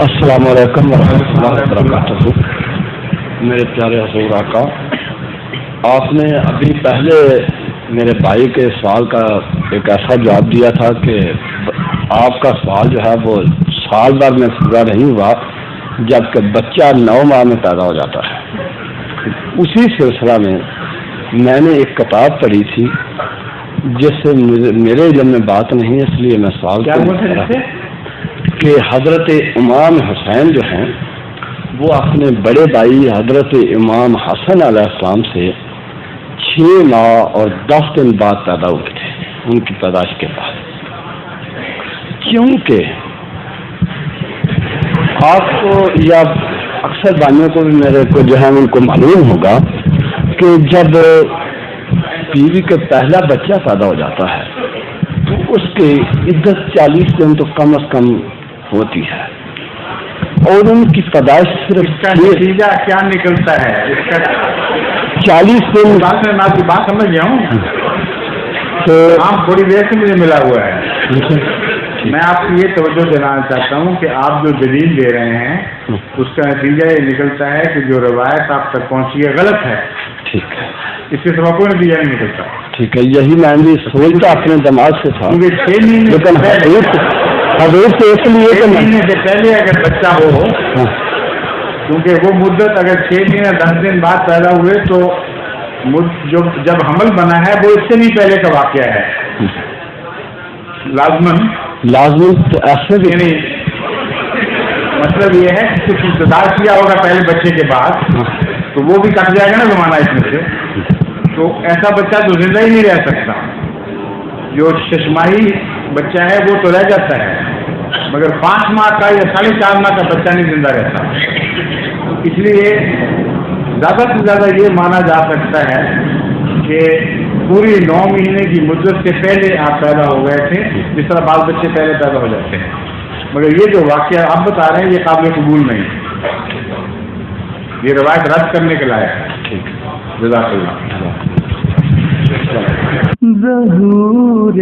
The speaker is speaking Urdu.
السلام علیکم ورحمۃ اللہ وبرکاتہ. میرے پیارے حضور آقا، آپ نے ابھی پہلے میرے بھائی کے سوال کا ایک ایسا جواب دیا تھا کہ آپ کا سوال جو ہے وہ سال بھر میں پورا نہیں ہوا جبکہ بچہ 9 ماہ میں پیدا ہو جاتا ہے. اسی سلسلہ میں نے ایک کتاب پڑھی تھی جس سے میرے علم میں بات نہیں، اس لیے میں سوال کہ حضرت امام حسین جو ہیں وہ اپنے بڑے بھائی حضرت امام حسن علیہ السلام سے 6 ماہ اور 10 دن بعد پیدا ہوئے تھے، ان کی پیدائش کے بعد. کیونکہ آپ کو یا اکثر بھائیوں کو بھی میرے کو جو ہے ان کو معلوم ہوگا کہ جب بیوی کا پہلا بچہ پیدا ہو جاتا ہے تو اس کی عدت 40 دن تو کم از کم ہوتی ہے، اور ان کی پیدائش صرف اس کا نتیجہ کیا نکلتا ہے؟ اس کا 40 دن میں آپ کی بات سمجھ گیا ہوں. تو آپ تھوڑی دیر سے مجھے ملا ہوا ہے. میں آپ کو یہ توجہ دلانا چاہتا ہوں کہ آپ جو دلیل دے رہے ہیں اس کا نتیجہ یہ نکلتا ہے کہ جو روایت آپ تک پہنچی ہے غلط ہے. ٹھیک ہے، اس کے سوا کوئی نتیجہ نہیں نکلتا. ٹھیک ہے، یہی میں بھی سوچتا اپنے دماغ سے تھا، کیونکہ 6 مہینے لیکن حضور سے اس لیے 6 مہینے سے پہلے اگر بچہ ہو، کیونکہ وہ مدت اگر 6 مہینے 10 دن بعد پیدا ہوئے تو جب حمل بنا ہے وہ اس سے بھی پہلے کا واقعہ ہے. لازمن تو ایسے بھی یعنی مطلب یہ ہے کہ کچھ انتظار کیا ہوگا پہلے بچے کے بعد تو وہ بھی کٹ جائے گا نا زمانہ اس میں سے. تو ایسا بچہ تو زندہ ہی نہیں رہ سکتا. جو 6 ماہی بچہ ہے وہ تو رہ جاتا ہے، مگر 5 ماہ کا یا 4.5 ماہ کا بچہ نہیں زندہ رہتا. اس لیے زیادہ سے زیادہ یہ مانا جا سکتا ہے کہ پوری 9 مہینے کی مدت سے پہلے آپ پیدا ہو گئے تھے، جس طرح بال بچے پہلے پیدا ہو جاتے ہیں. مگر یہ جو واقعہ آپ بتا رہے ہیں یہ قابل قبول نہیں، یہ روایت رد کرنے کے لائق ہے. ٹھیک ہے، جزاک اللہ. ظہور